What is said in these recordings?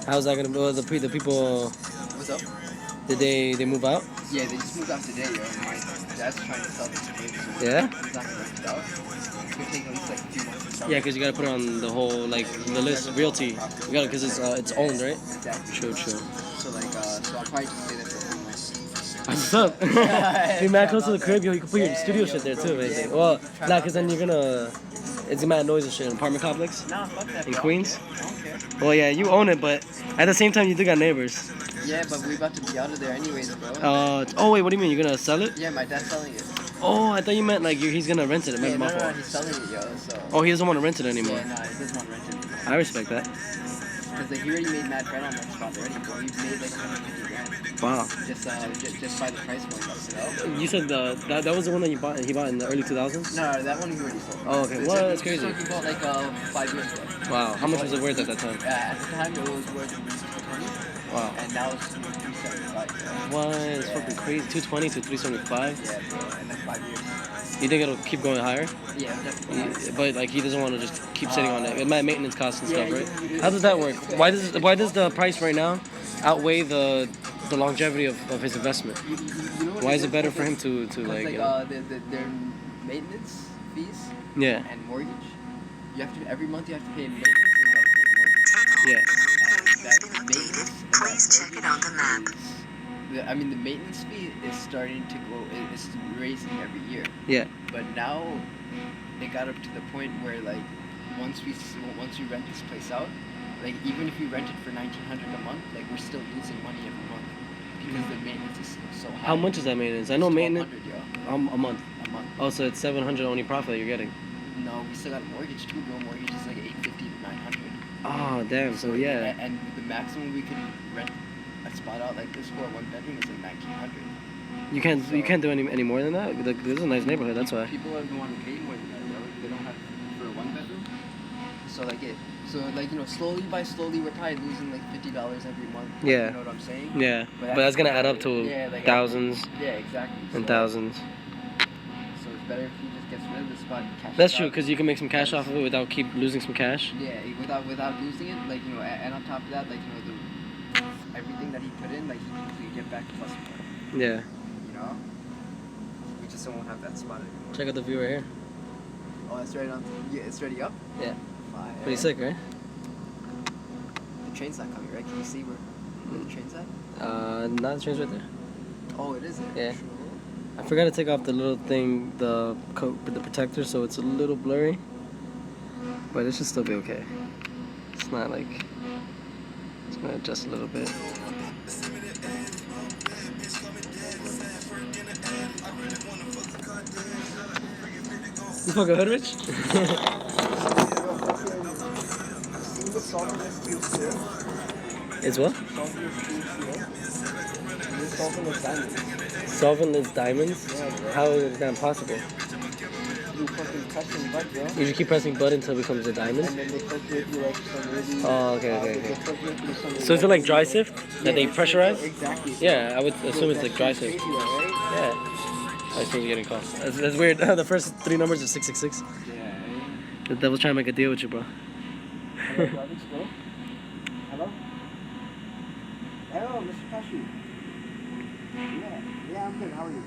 How's that gonna be? Well, the people. What's up? Did they move out? Yeah, they just moved out today, yo. My dad's trying to sell this crib, so Yeah. he's not gonna rent it out. It's gonna take at least like a few months to sell. Yeah, because you gotta put it on the whole like the list, realty. You gotta, because it's owned, right? Exactly. True. So like so I'll probably just stay there for a few months. What's up? Be mad close to the crib, yo. You can put your studio shit there too, basically. Well, nah, because then you're gonna. It's mad noise and shit. Apartment complex. Nah, fuck that. In Queens. I don't care. Well, yeah, you own it, but at the same time, you do got neighbors. Yeah, but we about to be out of there anyways, bro. Oh wait, what do you mean? You're gonna sell it? Yeah, my dad's selling it. Oh, I thought you meant like he's gonna rent it. Yeah, no, he's selling it, yo. So. Oh, he doesn't want to rent it anymore. Yeah, no, he doesn't want to rent it anymore. I respect that. Because like, he already made mad bread on that spot already, bro. He made like 150 grand. Wow. Just by the price point, you know? You said that was the one that you bought. He bought in the early 2000s. No, that one he already sold. Oh, okay. What? That's crazy. So he bought like 5 years ago. Wow. How much was it worth at that time? At the time, it was worth 220. Wow. And now it's 375. What? It's fucking crazy. 220 to 375. Yeah, bro. In like 5 years. You think it'll keep going higher? Yeah, definitely. But like he doesn't want to just keep sitting on it. It might maintenance costs and stuff, right? How does that work? Why does the price right now outweigh the longevity of his investment? Why is it better for him to like? Their maintenance fees. Yeah. And mortgage. You have to every month you have to pay maintenance. And you got to pay mortgage. Yeah. And that maintenance. Please check it on the map. I mean, the maintenance fee is starting to go. It's raising every year. Yeah. But now, it got up to the point where like, once we rent this place out, like even if we rent it for $1,900 a month, like we're still losing money every month because the maintenance is so high. How much is that maintenance? I know maintenance. A month. A month. Oh, so it's $700 only profit that you're getting. No, we still got a mortgage too, bro. Mortgage is like $850 to $900. Oh damn! So yeah. And the maximum we could rent a spot out like this for a 1-bedroom is like $1,900. You can't do any more than that. Like, this is a nice neighborhood. That's why. People don't want to pay more than that. They don't have for a 1-bedroom. So like you know, slowly by slowly, we're probably losing like $50 every month. Yeah. You know what I'm saying? Yeah. But that's gonna add up to like thousands. Yeah, exactly. And thousands. So it's better if he just gets rid of the spot and cash. That's true, because you can make some cash off of it without keep losing some cash. Yeah, without losing it, like you know, and on top of that, like you know, everything that he put in, like he can usually get back plus more. Yeah. You know, we just don't have that spot anymore. Check out the view right here. Oh, it's right on. Yeah, it's already up. Yeah. Fire. Pretty sick, right? The train's not coming, right? Can you see where the train's at? Not the train's right there. Oh, it is there. Yeah. True. I forgot to take off the little thing, the protector, so it's a little blurry. But it should still be okay. It's not like. It's gonna adjust a little bit. You fucking hood rich? It's what? Solventless diamonds? Yeah, How is that possible? You fucking pressing butt, bro. You just keep pressing button until it becomes a diamond? And then they filter you like some really... Oh, okay. So is it like dry sift that they pressurize? Exactly. Yeah, I would assume it's like dry sift. Crazy, right? Yeah. I suppose you're getting calls. That's weird. The first 3 numbers are 666. Yeah. The devil's trying to make a deal with you, bro. Hello, garbage, bro. Hello? Hello, Mr. Cashew. Yeah, I'm good. How are you?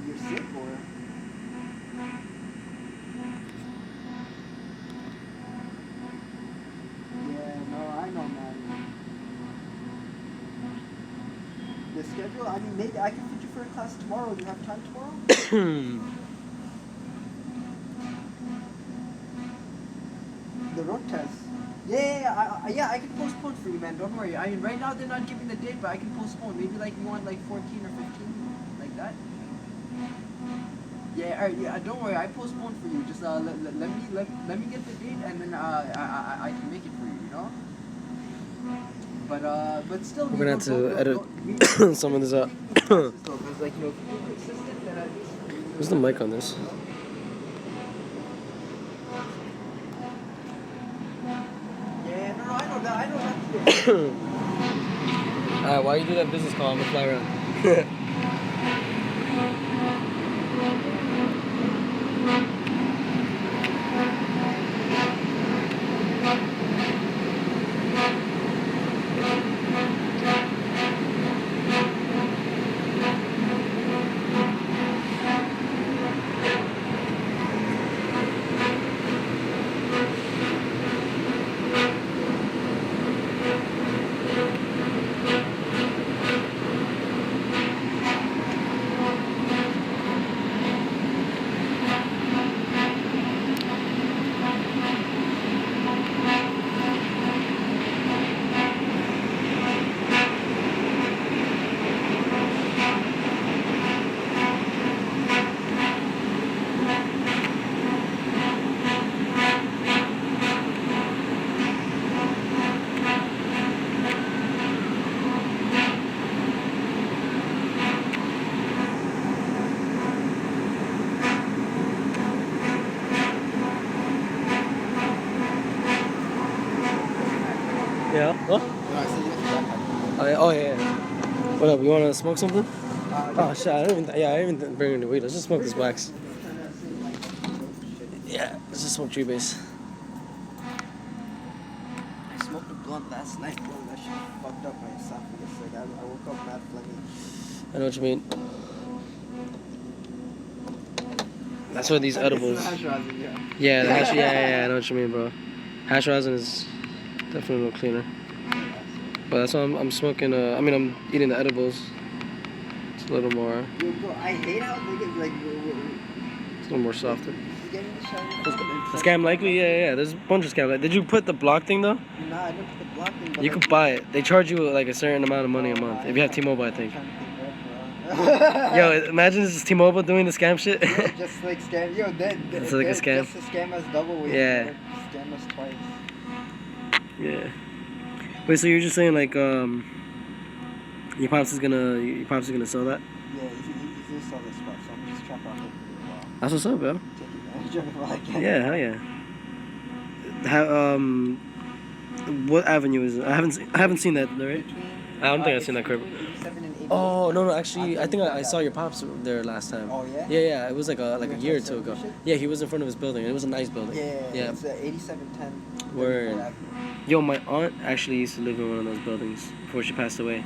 You're sick, or? Yeah, no, I know, man. The schedule, I mean, maybe I can fit you for a class tomorrow. Do you have time tomorrow? The road test. Yeah, I can postpone for you, man. Don't worry. I mean, right now they're not giving the date, but I can postpone. Maybe like you want like 14 or 15, like that. Yeah, alright. Yeah, don't worry. I postpone for you. Just let me get the date, and then I can make it for you. You know. But still. We're gonna have to edit some of this out. Like, you know, if you're consistent, then at least. Where's the mic on this? I know that. Alright, while you do that business call, I'm gonna fly around. Yeah. What? No, I said you have the backpack. Oh yeah. Oh yeah. What up? You wanna smoke something? Oh shit! I didn't even bring any weed. Let's just smoke this wax. Yeah, let's just smoke tree base. I smoked a blunt last night, bro. That shit fucked up my esophagus. Like, I woke up mad phlegmy. I know what you mean. That's what these edibles. Hash rosin, yeah. Yeah, the hash. Yeah, I know what you mean, bro. Hash rosin is definitely a little cleaner. But that's why I'm smoking. I'm eating the edibles. It's a little more. Yo, bro, I hate how they get like. It's a little more softer. Getting the shower. The scam likely, yeah. There's a bunch of scam. Did you put the block thing though? Nah, I didn't put the block in. But You could buy it. They charge you like a certain amount of money a month if you have T-Mobile, I think. Yo, imagine this is T-Mobile doing the scam shit. Yeah, just like scam. Yo, It's like a scam. Just a scam us double. Yeah. Scam us twice. Yeah. Wait, so you're just saying like your pops is gonna sell that? Yeah, he's gonna sell this spot, so I'm just trapped off it for a while. That's what's up, bro. Take advantage of it while I can. Yeah, hell yeah. What avenue is it? I haven't seen that, right? I don't think I've seen that crib. 87 and 88. Oh no, actually, I think I saw your pops there last time. Oh yeah? Yeah. It was like a year or two ago. Yeah, he was in front of his building. It was a nice building. Yeah. It's 8710. Word. Yo, my aunt actually used to live in one of those buildings before she passed away.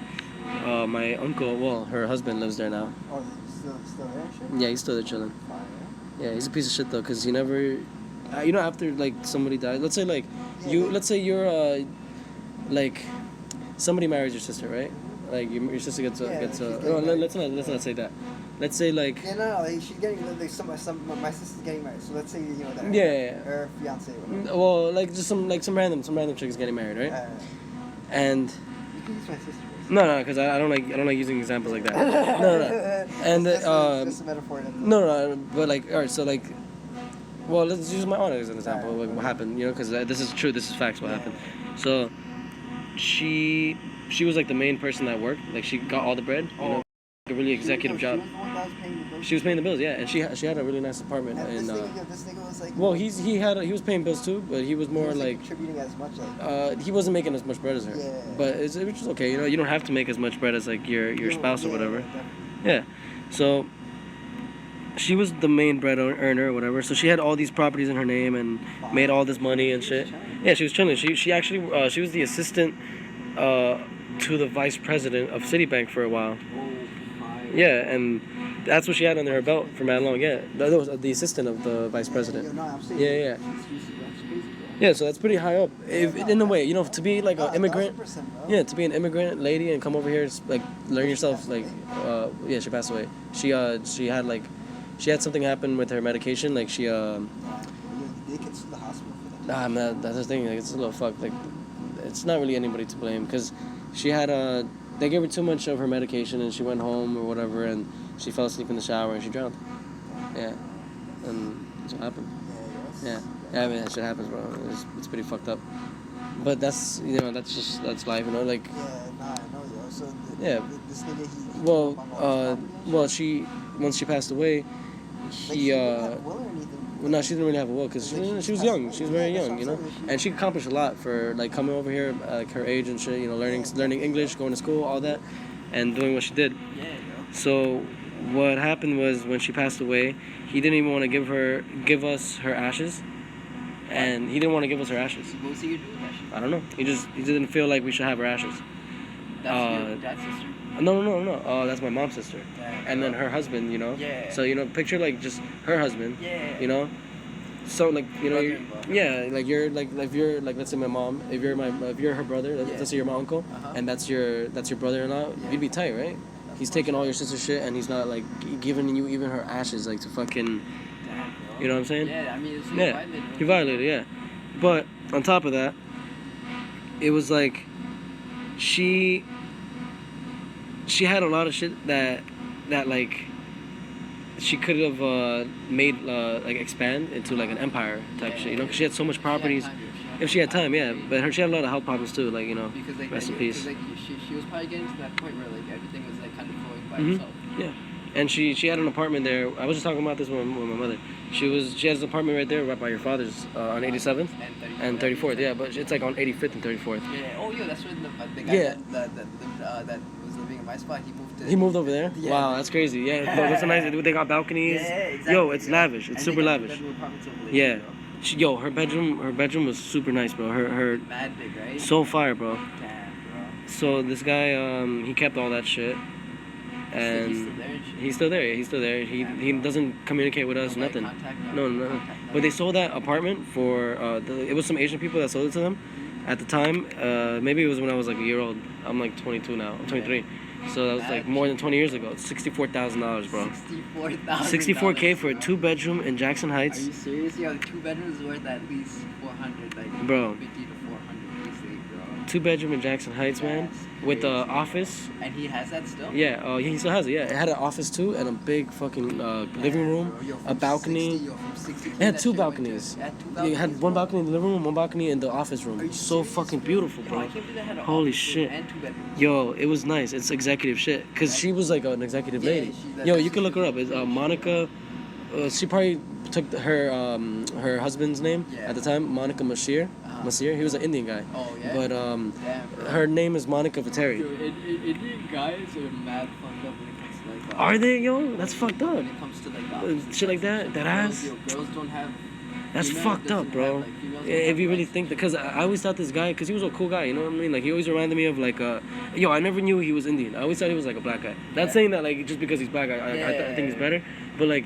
My uncle, well, her husband lives there now. Oh, still there? Shit? Yeah, he's still there chilling. Fire. Yeah, he's a piece of shit though, cause he never, after like somebody died. Let's say like let's say you're like somebody marries your sister, right? Like your sister gets no, let's not say that. Let's say like Yeah, no, like she's getting like my sister's getting married. So let's say that. Yeah. Her fiance. Whatever. Well, like just some random chick is getting married, right? And You can use my sister. no, because I don't like using examples like that. No. And just a metaphor. No, but like, all right, so like, well, let's use my aunt as an example. Like what happened, because this is true. This is facts. What happened? So, she was like the main person that worked. Like she got all the bread. Like a really executive job. She was paying the bills, yeah, and she had a really nice apartment. And this nigga was like. Well, he was paying bills too, but he was more like contributing as much. Like, he wasn't making as much bread as her. Yeah. But it was okay. You don't have to make as much bread as like your spouse or whatever. Yeah. So she was the main bread earner or whatever. So she had all these properties in her name and made all this money and shit. Yeah, she was chilling. She actually she was the assistant to the vice president of Citibank for a while. Yeah, and that's what she had under her belt for mad long. Yeah, that was the assistant of the vice president. Yeah. Yeah, so that's pretty high up. In a way, to be like an immigrant. Yeah, to be an immigrant lady and come over here, like learn yourself. Like, yeah, she passed away. She had something happen with her medication. Like she They could sue the hospital for that. Nah, man, that's the thing. Like, it's a little fucked. Like, it's not really anybody to blame because she had they gave her too much of her medication and she went home or whatever and she fell asleep in the shower and she drowned. Yeah, and that's what happened. Yeah, I mean that shit happens, bro. It's pretty fucked up. But that's that's life, like. Yeah, nah, I know, yo. So this nigga, once she passed away, he Well, no, she didn't really have a will because she was young. She was very young, and she accomplished a lot for like coming over here, like her age and shit. Learning English, going to school, all that, and doing what she did. So what happened was when she passed away, he didn't even want to give us her ashes, and he didn't want to give us her ashes. What was he gonna do with ashes? I don't know. He didn't feel like we should have her ashes. That's your dad's sister? No. That's my mom's sister. And then her husband, Yeah. So, picture like just her husband. Yeah. So like, like you're like if you're like let's say my mom, if you're her brother, let's say you're my uncle, and that's your brother-in-law, you'd be tight, right? He's taking all your sister's shit and he's not like giving you even her ashes like to fucking, you know what I'm saying? Yeah, I mean he violated, yeah. But on top of that, it was like she had a lot of shit that like she could have made like expand into like an empire type shit, because she had so much properties. If she had time, yeah. But she had a lot of health problems too, like Because like rest in peace. Like, she was probably getting to that point where like everything was like kind of flowing by itself. Yeah, and she had an apartment there. I was just talking about this with my mother. She has an apartment right there, right by your father's, on 87th and 34th. Yeah, but it's like on 85th and 34th. Yeah. Oh, yeah. That's where the guy Yeah. that was living in my spot. He moved over there. Yeah. Wow, that's crazy. Yeah, no, that's a nice. They got balconies. Yeah, exactly. Yo, it's lavish. It's And super they got lavish. two-bedroom apartments over there, Yeah. bro. Her bedroom was super nice, bro. Her Mad big, right? so fire, bro. Damn, bro. So this guy, he kept all that shit, and He's still there and shit? he's still there. He's still there. He doesn't communicate with us, Nobody nothing. contact, No, no. But they sold that apartment for it was some Asian people that sold it to them at the time. Maybe it was when I was like a year old. I'm like 22 now. I'm 23. So that was like more than 20 years ago. It's $64,000, bro. $64K for a 2-bedroom in Jackson Are Heights. you serious? Yo, 2 bedrooms is worth at least 400, like Bro. 50 to 400 easily, bro. 2-bedroom in Jackson Heights, man, That's with the crazy. office. And he has that still? Yeah, he still has it. Yeah, it had an office too, and a big fucking living room, Bro, yo, a from balcony. 60, yo, from 60, It had that 2 shit went to- balconies. It had 2 It balconies. had one bro. balcony in the living room, one balcony in the office Are room. you So serious? fucking beautiful, Yo, I bro. can't believe they had an Holy office shit. and 2 bedrooms. Yo, it was nice. It's executive shit, cause she was like an executive Yeah, lady. that- Yo, that's you can look her up. It's Monica. She probably took her husband's name Yeah. at the time, Monica Masir. Uh-huh. Masir. He was an Indian guy. Oh, yeah? But Damn, bro. her name is Monica Viteri. Yo, Indian guys are mad fucked up when it comes to like Are they, yo? That's fucked up. When it comes to like Shit like that? That ass? Yo, girls don't have. That's females fucked up, doesn't bro. have, like, females don't If have you really rights. think that, because I always thought this guy, because he was a cool guy, you know what I mean? Like, he always reminded me of, like, yo, I never knew he was Indian. I always thought he was, like, a black guy. Not Yeah. saying that, like, just because he's black, I think he's better. But, like,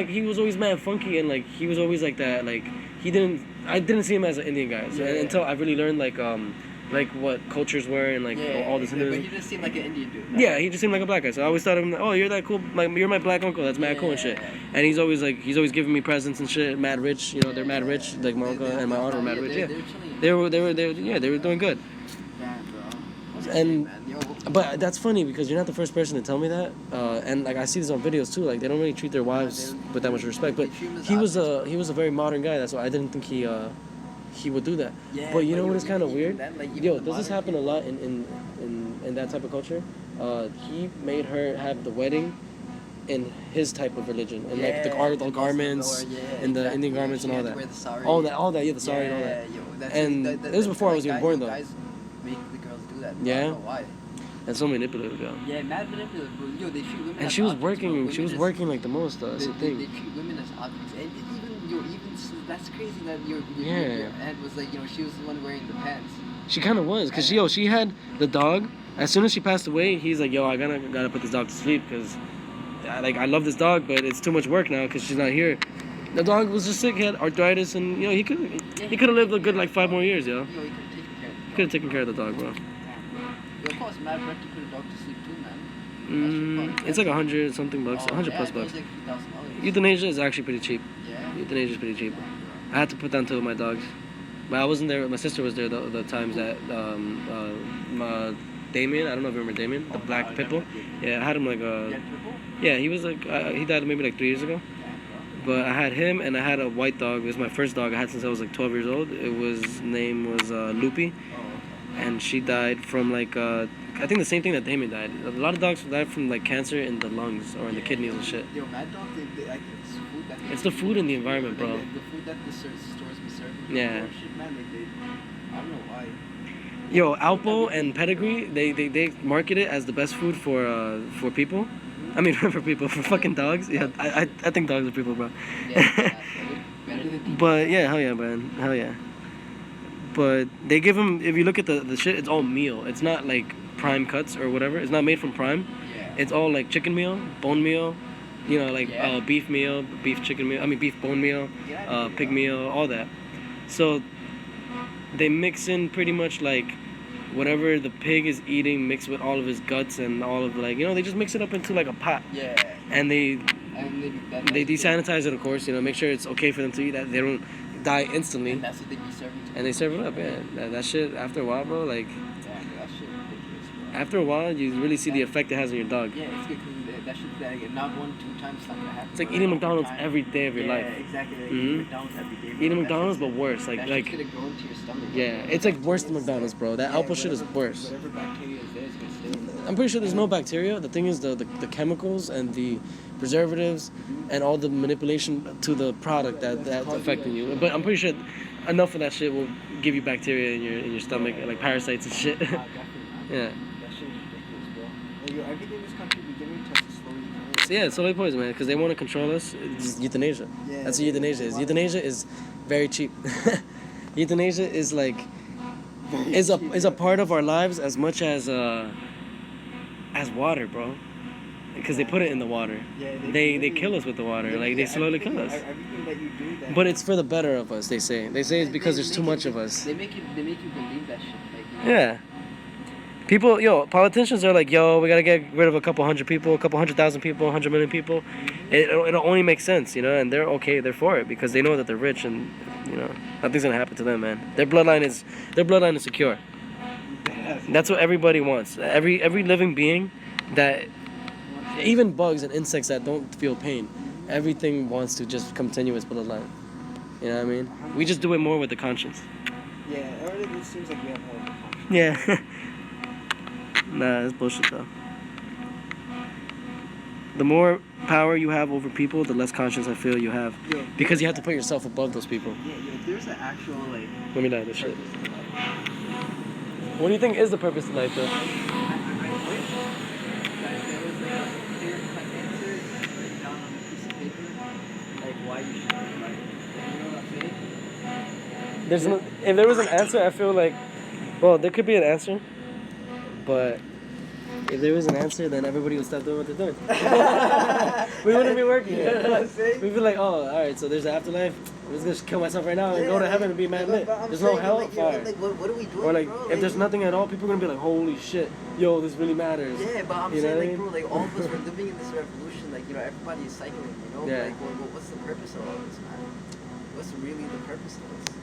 he was always mad funky, and, like, he was always like that. Like, I didn't see him as an Indian guy. So, Yeah. until I really learned, like what cultures were and, like, all this. But he just seemed like an Indian dude. Yeah, he just seemed like a black guy. So I always thought of him, oh, you're that cool, like, you're my black uncle. That's mad cool and shit. Yeah. And he's always giving me presents and shit. Mad rich, you know, they're mad rich. Like my uncle and my aunt were mad rich. Yeah, they were doing good. Damn, bro. And Man, yo, but that's funny because you're not the first person to tell me that. And like I see this on videos too. Like they don't really treat their wives with that much respect. But he was a very modern guy. That's why I didn't think he would do that. Yeah, But you know what is even- kind of even weird? then, like, even Yo, the does this modern happen a lot in that type of culture? He made her have the wedding in his type of religion, and like the Muslim garments, or- yeah, and the exactly. Indian garments She and all had to that. wear the sari. All that, yeah, the sari and all that. Yo, that's And this was before I was even born, though. Guys make the girls do that. Yeah? I don't know why. That's so manipulative, yo. Yeah, mad manipulative, bro. Yo, they treat women And as she was objects, bro. working. She Women was as- working like the most, though. That's the They thing. treat women as objects, and that's crazy that your Yeah. aunt was like, she was the one wearing the pants. She kind of was, cause she had the dog. As soon as she passed away, he's like, yo, I gotta put this dog to sleep, cause I love this dog, but it's too much work now, cause she's not here. The dog was just sick. He had arthritis, and he could have lived a good like 5 more years, yo. Yo, he could have taken care of it. Could have taken care of the dog, bro. Damn, bro. Yo, of course, mad rent to put a dog to sleep too, man. It's like 100 something bucks, Oh, 100 yeah, plus it was bucks. like $3,000. Euthanasia is actually pretty cheap. Yeah. Euthanasia is pretty cheap. I had to put down 2 of my dogs, but I wasn't there. My sister was there the times that Damien. I don't know if you remember Damien, the black pit bull. Yeah, I had him like yeah, he was like he died maybe like 3 years ago. But I had him, and I had a white dog. It was my first dog I had since I was like 12 years old. Name was Loopy, and she died from like I think the same thing that Damien died. A lot of dogs die from like cancer in the lungs or in the kidneys and shit. Yo, mad dog, I think it's food that It's the food and the environment, bro. Like, the food that the stores be serving. Yeah. Shit, man, I don't know why. Yo, Alpo and Pedigree, they market it as the best food for people. I mean, for people, for fucking dogs. Yeah, I think dogs are people, bro. Yeah, better than people. But yeah, hell yeah, man, hell yeah. But they give them. If you look at the shit, it's all meal. It's not like prime cuts or whatever. It's not made from prime. Yeah. It's all like chicken meal, bone meal, you know, like Yeah. beef meal, beef chicken meal. I mean, beef bone meal, pig meal, all that. So they mix in pretty much like whatever the pig is eating, mixed with all of his guts and all of they just mix it up into like a pot. Yeah. And they They desanitize it, of course. Make sure it's okay for them to eat. That they don't die instantly. And that's what they be serving to And they serve it up. Yeah, that shit. After a while, bro, like Yeah, that shit ridiculous, bro. after a while, you really see the effect it has on your dog. Yeah, it's good because that shit's like not 1-2 times it's not gonna happen. It's like bro. eating Over McDonald's time. every day of your life. Yeah, exactly. Like Mhm. eating McDonald's every day. bro. Eating That McDonald's, shit's but worse. that shit's Like gonna go into your stomach. yeah, it's like worse than McDonald's, bro. That Alpo shit is whatever- worse. Whatever bacteria is there is gonna stay in there. I'm pretty sure there's no bacteria. The thing is the chemicals and the preservatives and all the manipulation to the product that's affecting you. But I'm pretty sure enough of that shit will give you bacteria in your stomach, like parasites and shit. Definitely. Yeah. That shit is ridiculous, bro. Like, yo, everything in this country beginning to slowly poison. Yeah, it's slowly poison, man, because they want to control us. It's euthanasia. Yeah, That's what euthanasia is. Euthanasia is very cheap. Euthanasia is like is a part of our lives as much as water, bro. Because they put it in the water. Yeah, They kill us with the water. Like they slowly kill us. Everything that you do, that But it's for the better of us. They say. They say it's because there's too much of us. They make you believe that shit. Like, you know? Yeah. People, politicians are like, we gotta get rid of a couple hundred people, a couple 100,000 people, 100 million people. It'll only make sense, and they're okay, they're for it because they know that they're rich and, nothing's gonna happen to them, man. Their bloodline is secure. That's what everybody wants. Every living being that, even bugs and insects that don't feel pain, everything wants to just continue its bloodline. You know what I mean? We just do it more with the conscience. Yeah, it seems like we have more of a conscience. Yeah. Nah, that's bullshit though. The more power you have over people, the less conscience I feel you have. Because you have to put yourself above those people. Yeah, there's an actual, like... Let me die this shit. What do you think is the purpose of life, though? I wish that there was like a clear-cut answer written down on a piece of paper, like why you should live life. You know what I'm saying? If there was an answer, I feel like... Well, there could be an answer. But if there was an answer, then everybody would stop doing what they're doing. We wouldn't be working. We'd be like, alright, so there's an afterlife. I'm just gonna kill myself right now and go to heaven and be mad lit. There's no hell or fire. Like, what are we doing, or like, bro? if there's nothing at all, people are gonna be like, holy shit, yo, this really matters. Yeah, but I'm you know saying, what I mean? bro, like, all of us are living in this revolution. Like, everybody is cycling, Yeah. Like, what's the purpose of all this, man? What's really the purpose of this?